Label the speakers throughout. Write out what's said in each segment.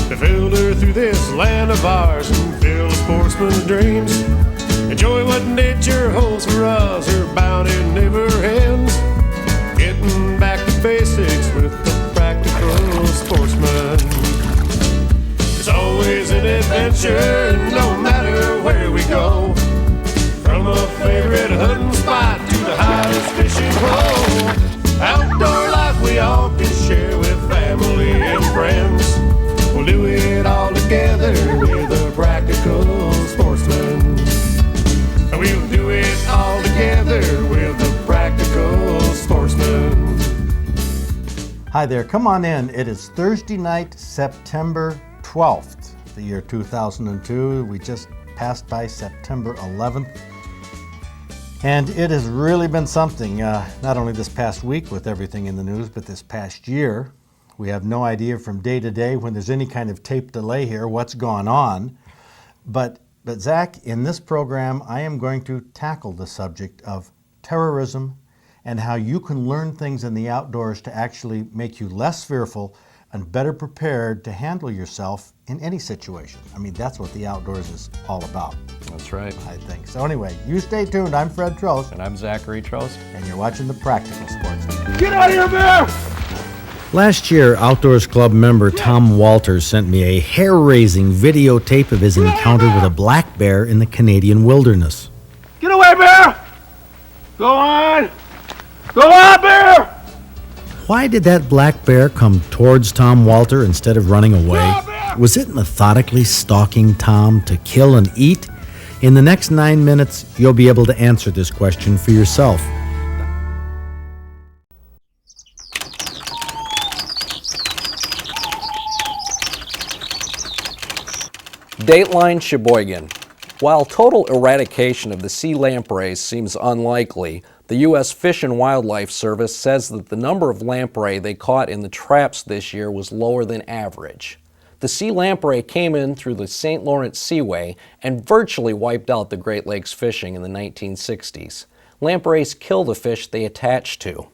Speaker 1: that filter through this land of ours and fill a sportsman's dreams. Enjoy what nature holds for us, her bounty never ends. Getting back to basics with the practical sportsman. It's always an adventure, no matter where we go. From a favorite hunting spot to the hottest fishing hole. Outdoor life we all can share with family and friends. We'll do it all together with a practical sportsman. We'll do it all together with a practical sportsman.
Speaker 2: Hi there, come on in. It is Thursday night, September 12th, the year 2002. We just passed by September 11th. And it has really been something, not only this past week with everything in the news, but this past year. We have no idea from day to day when there's any kind of tape delay here what's gone on. But Zach, in this program, I am going to tackle the subject of terrorism and how you can learn things in the outdoors to actually make you less fearful and better prepared to handle yourself in any situation. I mean, that's what the outdoors is all about.
Speaker 3: That's right.
Speaker 2: I think. So anyway, you stay tuned. I'm Fred Trost.
Speaker 3: And I'm Zachary Trost.
Speaker 2: And you're watching The Practical Sportsman.
Speaker 4: Get out of here, bear!
Speaker 2: Last year, Outdoors Club member Tom Walters sent me a hair-raising videotape of his encounter with a black bear in the Canadian wilderness.
Speaker 4: Get away, bear! Go on! Go on, bear!
Speaker 2: Why did that black bear come towards Tom Walter instead of running away? Was it methodically stalking Tom to kill and eat? In the next 9 minutes, you'll be able to answer this question for yourself.
Speaker 3: Dateline Sheboygan. While total eradication of the sea lampreys seems unlikely, the U.S. Fish and Wildlife Service says that the number of lamprey they caught in the traps this year was lower than average. The sea lamprey came in through the St. Lawrence Seaway and virtually wiped out the Great Lakes fishing in the 1960s. Lampreys kill the fish they attach to.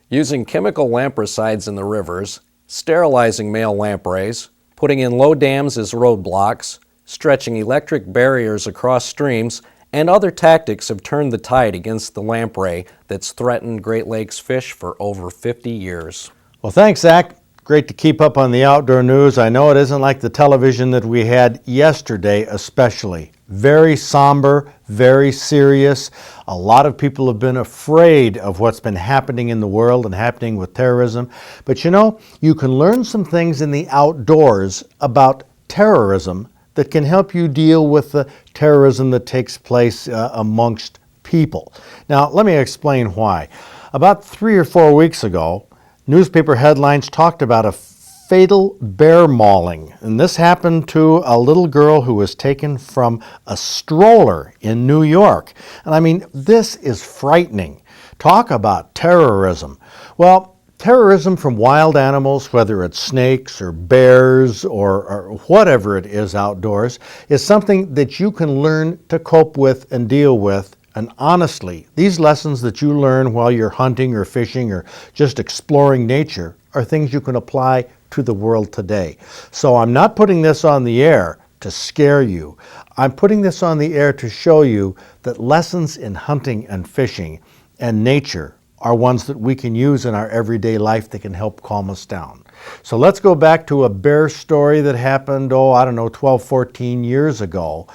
Speaker 3: Using chemical lampricides in the rivers, sterilizing male lampreys, putting in low dams as roadblocks, stretching electric barriers across streams, and other tactics have turned the tide against the lamprey that's threatened Great Lakes fish for over 50 years.
Speaker 2: Well, thanks, Zach. Great to keep up on the outdoor news. I know it isn't like the television that we had yesterday, especially. Very somber, very serious. A lot of people have been afraid of what's been happening in the world and happening with terrorism. But you know, you can learn some things in the outdoors about terrorism that can help you deal with the terrorism that takes place amongst people. Now, let me explain why. About 3 or 4 weeks ago, newspaper headlines talked about a fatal bear mauling. And this happened to a little girl who was taken from a stroller in New York. And I mean, this is frightening. Talk about terrorism. Well, terrorism from wild animals, whether it's snakes or bears or whatever it is outdoors, is something that you can learn to cope with and deal with. And honestly, these lessons that you learn while you're hunting or fishing or just exploring nature are things you can apply to the world today. So I'm not putting this on the air to scare you. I'm putting this on the air to show you that lessons in hunting and fishing and nature are ones that we can use in our everyday life that can help calm us down. So let's go back to a bear story that happened, 12, 14 years ago,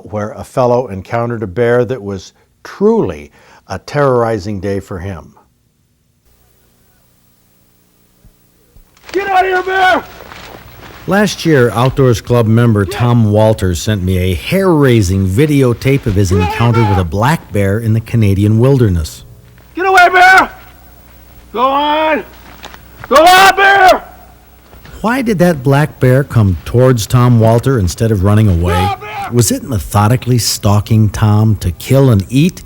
Speaker 2: where a fellow encountered a bear that was truly a terrorizing day for him.
Speaker 4: Get out of here, bear!
Speaker 2: Last year, Outdoors Club member Tom Walters sent me a hair-raising videotape of his encounter with a black bear in the Canadian wilderness.
Speaker 4: Get away, bear! Go on! Go on, bear!
Speaker 2: Why did that black bear come towards Tom Walter instead of running away? Was it methodically stalking Tom to kill and eat?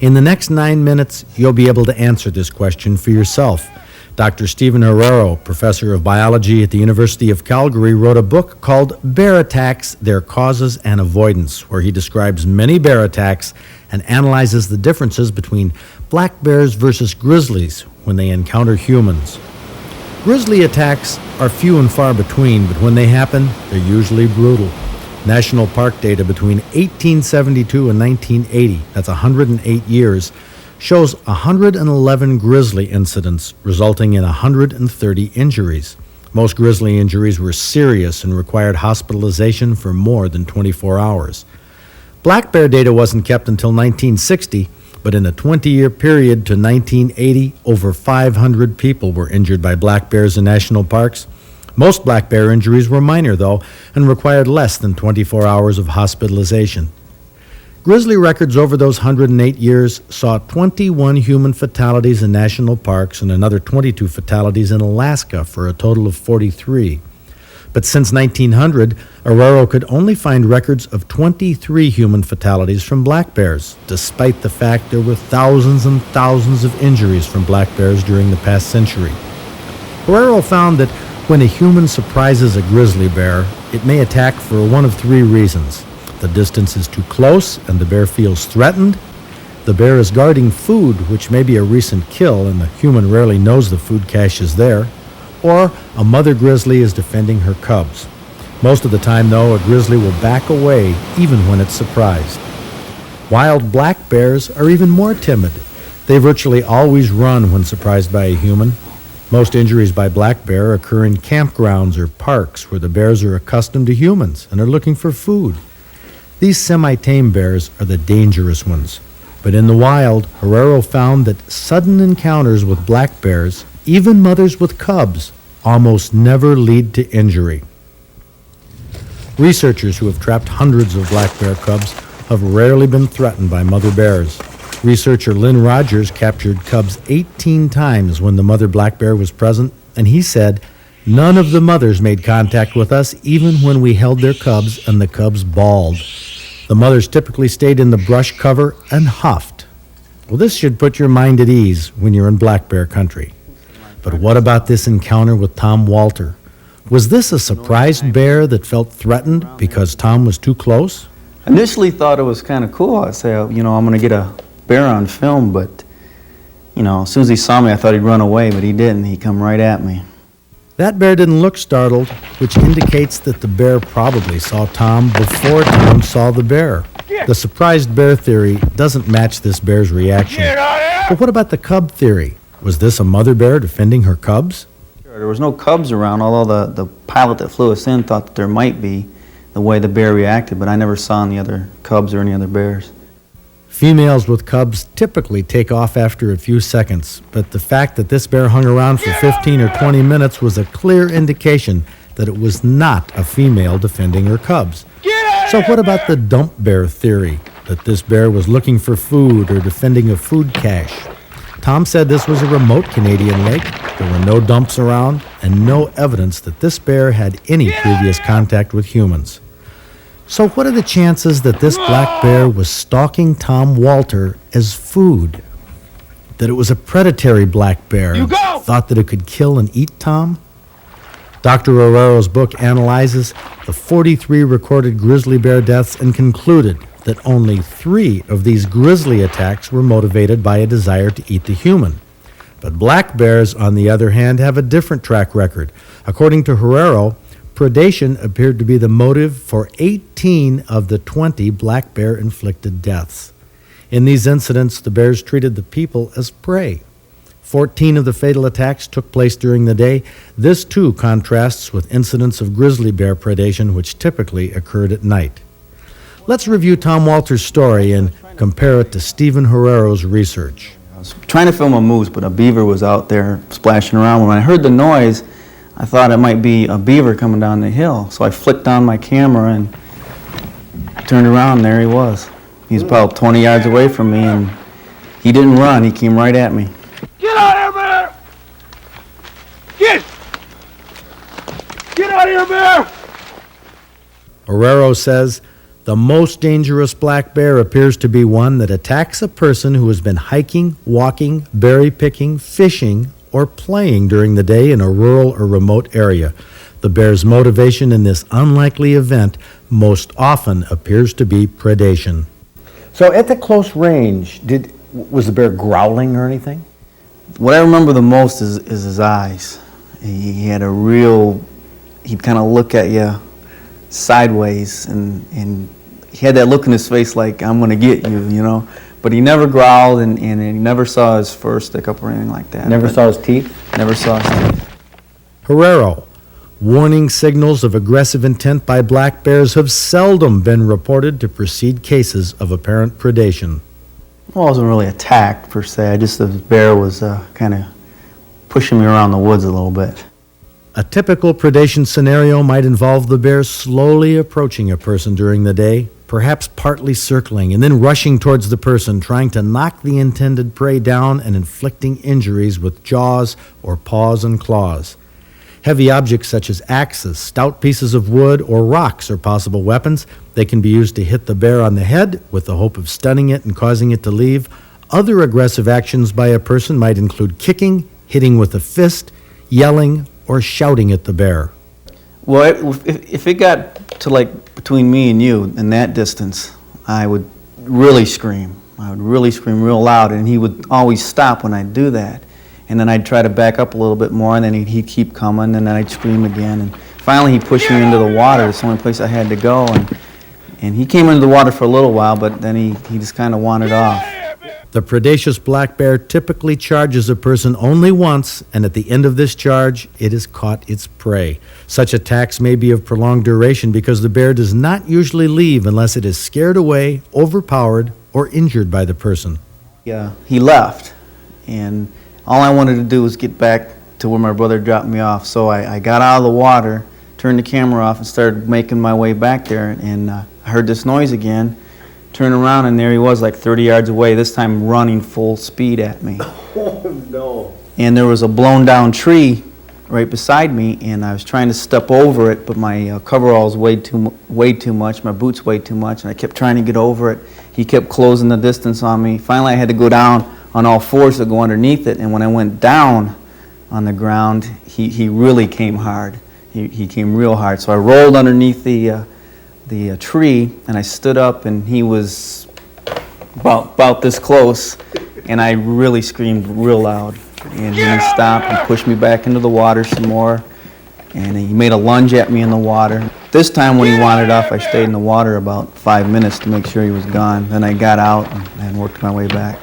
Speaker 2: In the next 9 minutes, you'll be able to answer this question for yourself. Dr. Stephen Herrero, professor of biology at the University of Calgary, wrote a book called Bear Attacks, Their Causes and Avoidance, where he describes many bear attacks and analyzes the differences between black bears versus grizzlies when they encounter humans. Grizzly attacks are few and far between, but when they happen, they're usually brutal. National Park data between 1872 and 1980, that's 108 years, shows 111 grizzly incidents, resulting in 130 injuries. Most grizzly injuries were serious and required hospitalization for more than 24 hours. Black bear data wasn't kept until 1960, but in a 20-year period to 1980, over 500 people were injured by black bears in national parks. Most black bear injuries were minor, though, and required less than 24 hours of hospitalization. Grizzly records over those 108 years saw 21 human fatalities in national parks and another 22 fatalities in Alaska for a total of 43. But since 1900, Arrero could only find records of 23 human fatalities from black bears, despite the fact there were thousands and thousands of injuries from black bears during the past century. Arrero found that when a human surprises a grizzly bear, it may attack for one of three reasons. The distance is too close and the bear feels threatened. The bear is guarding food, which may be a recent kill, and the human rarely knows the food cache is there. Or a mother grizzly is defending her cubs. Most of the time, though, a grizzly will back away even when it's surprised. Wild black bears are even more timid. They virtually always run when surprised by a human. Most injuries by black bear occur in campgrounds or parks where the bears are accustomed to humans and are looking for food. These semi-tame bears are the dangerous ones. But in the wild, Arrero found that sudden encounters with black bears, even mothers with cubs, almost never lead to injury. Researchers who have trapped hundreds of black bear cubs have rarely been threatened by mother bears. Researcher Lynn Rogers captured cubs 18 times when the mother black bear was present, and he said, "None of the mothers made contact with us even when we held their cubs and the cubs bawled. The mothers typically stayed in the brush cover and huffed." Well, this should put your mind at ease when you're in black bear country. But what about this encounter with Tom Walter? Was this a surprised bear that felt threatened because Tom was too close?
Speaker 5: Initially thought it was kind of cool. I say, I'm going to get a bear on film, but, as soon as he saw me, I thought he'd run away, but he didn't. He come right at me.
Speaker 2: That bear didn't look startled, which indicates that the bear probably saw Tom before Tom saw the bear. The surprised bear theory doesn't match this bear's reaction. But what about the cub theory? Was this a mother bear defending her cubs?
Speaker 5: There was no cubs around, although the pilot that flew us in thought that there might be, the way the bear reacted, but I never saw any other cubs or any other bears.
Speaker 2: Females with cubs typically take off after a few seconds, but the fact that this bear hung around for 15 or 20 minutes was a clear indication that it was not a female defending her cubs. So what about the dump bear theory, that this bear was looking for food or defending a food cache? Tom said this was a remote Canadian lake, there were no dumps around, and no evidence that this bear had any previous contact with humans. So what are the chances that this black bear was stalking Tom Walter as food? That it was a predatory black bear, thought that it could kill and eat Tom? Dr. Arrero's book analyzes the 43 recorded grizzly bear deaths and concluded that only 3 of these grizzly attacks were motivated by a desire to eat the human. But black bears, on the other hand, have a different track record. According to Arrero, predation appeared to be the motive for 18 of the 20 black bear-inflicted deaths. In these incidents, the bears treated the people as prey. 14 of the fatal attacks took place during the day. This, too, contrasts with incidents of grizzly bear predation, which typically occurred at night. Let's review Tom Walter's story and compare it to Stephen Arrero's research.
Speaker 5: I was trying to film a moose, but a beaver was out there splashing around. When I heard the noise, I thought it might be a beaver coming down the hill. So I flicked on my camera and turned around, and there he was. He was about 20 yards away from me, and he didn't run. He came right at me.
Speaker 4: Get out of here, bear! Get out of here, bear!
Speaker 2: Arrero says, the most dangerous black bear appears to be one that attacks a person who has been hiking, walking, berry picking, fishing, or playing during the day in a rural or remote area. The bear's motivation in this unlikely event most often appears to be predation.
Speaker 6: So at the close range, was the bear growling or anything?
Speaker 5: What I remember the most is his eyes. He had a real, he'd kind of look at you sideways, and he had that look in his face like, I'm going to get you, you know. But he never growled, and he never saw his fur stick up or anything like that.
Speaker 6: Never saw his teeth?
Speaker 5: Never saw his teeth.
Speaker 2: Herrero. Warning signals of aggressive intent by black bears have seldom been reported to precede cases of apparent predation.
Speaker 5: Well, I wasn't really attacked per se. The bear was kind of pushing me around the woods a little bit.
Speaker 2: A typical predation scenario might involve the bear slowly approaching a person during the day, perhaps partly circling, and then rushing towards the person, trying to knock the intended prey down and inflicting injuries with jaws or paws and claws. Heavy objects such as axes, stout pieces of wood, or rocks are possible weapons. They can be used to hit the bear on the head with the hope of stunning it and causing it to leave. Other aggressive actions by a person might include kicking, hitting with a fist, yelling, or shouting at the bear.
Speaker 5: Well, if it got to like between me and you in that distance, I would really scream. I would really scream real loud, and he would always stop when I'd do that. And then I'd try to back up a little bit more, and then he'd keep coming, and then I'd scream again. And finally, he pushed me into the water. It's the only place I had to go. And he came into the water for a little while, but then he just kind of wandered off.
Speaker 2: The predaceous black bear typically charges a person only once, and at the end of this charge, it has caught its prey. Such attacks may be of prolonged duration because the bear does not usually leave unless it is scared away, overpowered, or injured by the person.
Speaker 5: Yeah, he left, and all I wanted to do was get back to where my brother dropped me off. So I got out of the water, turned the camera off, and started making my way back there. And I heard this noise again, turned around, and there he was like 30 yards away, this time running full speed at me.
Speaker 6: Oh, no.
Speaker 5: And there was a blown down tree right beside me, and I was trying to step over it, but my coveralls weighed too much, my boots weighed too much, and I kept trying to get over it. He kept closing the distance on me. Finally, I had to go down on all fours to go underneath it, and when I went down on the ground, he really came hard. He came real hard. So I rolled underneath the tree, and I stood up, and he was about this close, and I really screamed real loud. And he stopped and pushed me back into the water some more, and he made a lunge at me in the water. This time when he wandered off, I stayed in the water about 5 minutes to make sure he was gone. Then I got out and worked my way back.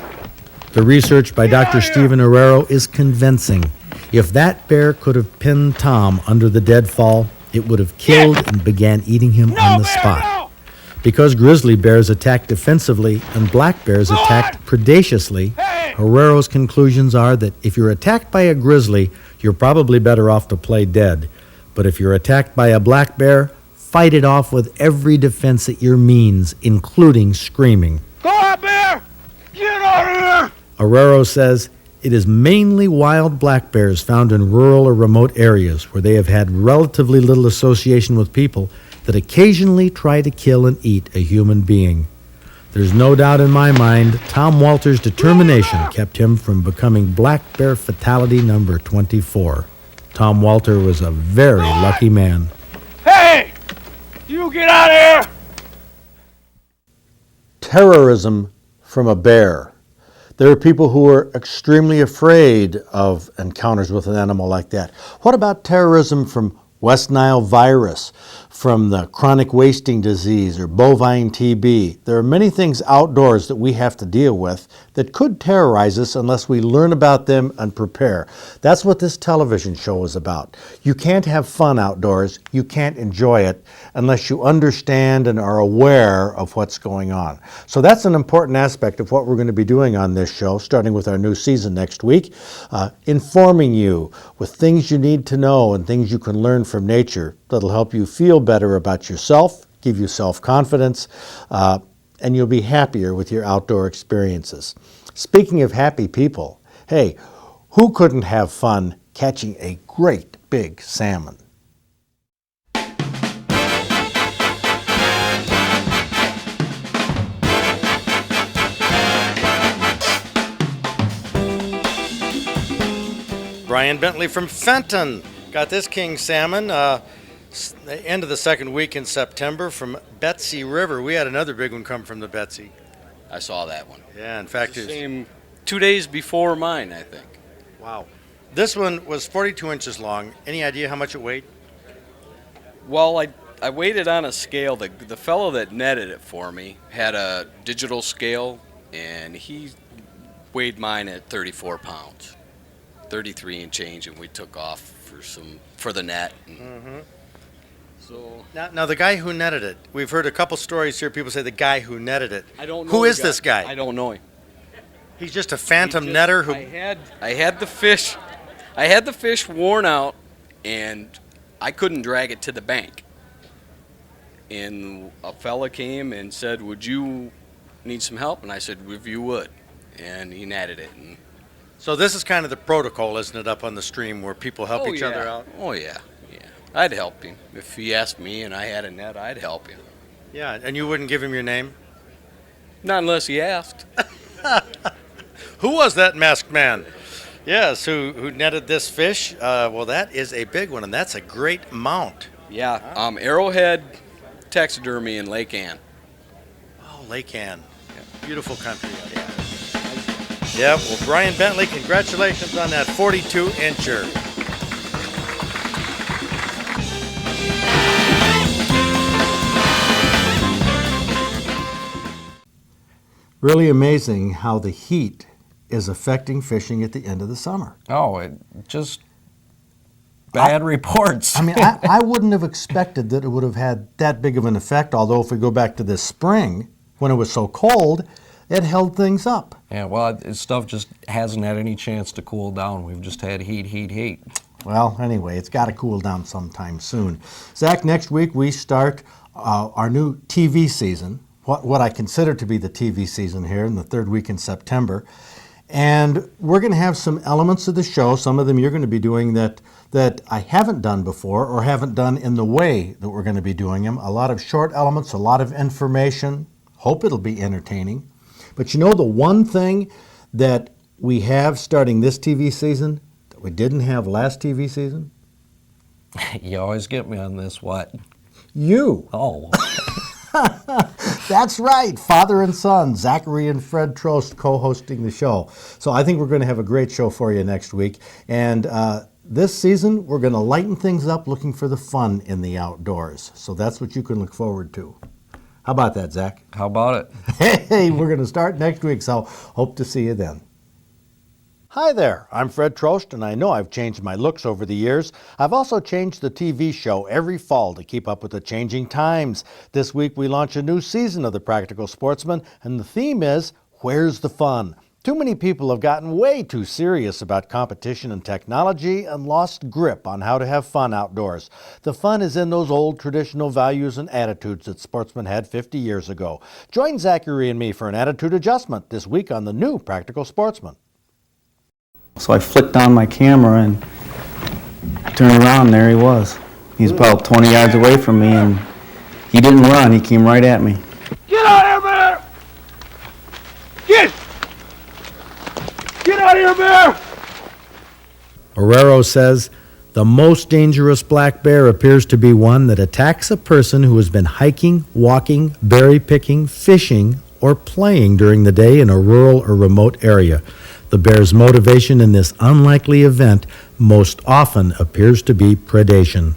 Speaker 2: The research by Dr. Stephen Herrero is convincing. If that bear could have pinned Tom under the deadfall, it would have killed and began eating him on the spot. Because grizzly bears attack defensively and black bears attack predaciously, Herrero's conclusions are that if you're attacked by a grizzly, you're probably better off to play dead. But if you're attacked by a black bear, fight it off with every defense at your means, including screaming.
Speaker 4: Go out, bear! Get out of here!
Speaker 2: Herrero says it is mainly wild black bears found in rural or remote areas where they have had relatively little association with people that occasionally try to kill and eat a human being. There's no doubt in my mind Tom Walter's determination kept him from becoming black bear fatality number 24. Tom Walter was a very lucky man.
Speaker 4: Hey! You get out of here!
Speaker 2: Terrorism from a bear. There are people who are extremely afraid of encounters with an animal like that. What about terrorism from West Nile virus, from the chronic wasting disease or bovine TB? There are many things outdoors that we have to deal with that could terrorize us unless we learn about them and prepare. That's what this television show is about. You can't have fun outdoors, you can't enjoy it unless you understand and are aware of what's going on. So that's an important aspect of what we're going to be doing on this show, starting with our new season next week, informing you with things you need to know and things you can learn from nature that'll help you feel better about yourself, give you self-confidence, and you'll be happier with your outdoor experiences. Speaking of happy people, hey, who couldn't have fun catching a great big salmon?
Speaker 7: Brian Bentley from Fenton got this king salmon the end of the second week in September from Betsy River. We had another big one come from the Betsy.
Speaker 8: I saw that one.
Speaker 7: Yeah, in fact,
Speaker 8: It came 2 days before mine, I think.
Speaker 7: Wow. This one was 42 inches long. Any idea how much it weighed?
Speaker 8: Well, I weighed it on a scale. The fellow that netted it for me had a digital scale, and he weighed mine at 34 pounds, 33 and change, and we took off for the net. So
Speaker 7: Now, the guy who netted it, we've heard a couple stories here. People say the guy who netted it.
Speaker 8: I don't know.
Speaker 7: Who
Speaker 8: the
Speaker 7: is this guy?
Speaker 8: I don't know him.
Speaker 7: He's just a phantom
Speaker 8: He just-
Speaker 7: netter who.
Speaker 8: I had the fish. I had the fish worn out, and I couldn't drag it to the bank. And a fella came and said, "Would you need some help?" And I said, "If you would," and he netted it. And
Speaker 7: So this is kind of the protocol, isn't it, up on the stream where people help each other out?
Speaker 8: Oh yeah, yeah. I'd help him if he asked me, and I had a net. I'd help him.
Speaker 7: Yeah, and you wouldn't give him your name?
Speaker 8: Not unless he asked.
Speaker 7: Who was that masked man? Yes, who netted this fish? Well, that is a big one, and that's a great mount.
Speaker 8: Yeah. Arrowhead Taxidermy in Lake Ann.
Speaker 7: Oh, Lake Ann. Beautiful country out there. Yeah, well, Brian Bentley, congratulations on that 42-incher.
Speaker 2: Really amazing how the heat is affecting fishing at the end of the summer.
Speaker 3: Oh, it just bad reports.
Speaker 2: I mean, I wouldn't have expected that it would have had that big of an effect, although if we go back to this spring, when it was so cold, it held things up.
Speaker 3: Yeah, well, stuff just hasn't had any chance to cool down. We've just had heat.
Speaker 2: Well, anyway, it's got to cool down sometime soon. Zach, next week we start our new TV season, what I consider to be the TV season here in the third week in September. And we're going to have some elements of the show, some of them you're going to be doing that I haven't done before or haven't done in the way that we're going to be doing them. A lot of short elements, a lot of information. Hope it'll be entertaining. But you know the one thing that we have starting this TV season that we didn't have last TV season?
Speaker 3: You always get me on this. What?
Speaker 2: You.
Speaker 3: Oh.
Speaker 2: That's right, father and son, Zachary and Fred Trost co-hosting the show. So I think we're going to have a great show for you next week. And this season, we're going to lighten things up looking for the fun in the outdoors. So that's what you can look forward to. How about that, Zach?
Speaker 3: How about it?
Speaker 2: Hey, we're going to start next week, so hope to see you then. Hi there, I'm Fred Trost, and I know I've changed my looks over the years. I've also changed the TV show every fall to keep up with the changing times. This week we launch a new season of The Practical Sportsman, and the theme is, Where's the Fun? Too many people have gotten way too serious about competition and technology and lost grip on how to have fun outdoors. The fun is in those old traditional values and attitudes that sportsmen had 50 years ago. Join Zachary and me for an attitude adjustment this week on the new Practical Sportsman.
Speaker 5: So I flicked on my camera and turned around, and there he was. He's about 20 yards away from me, and he didn't run, he came right at me.
Speaker 4: Get out of here, bear! Get out of here, bear!
Speaker 2: Herrero says, the most dangerous black bear appears to be one that attacks a person who has been hiking, walking, berry picking, fishing, or playing during the day in a rural or remote area. The bear's motivation in this unlikely event most often appears to be predation.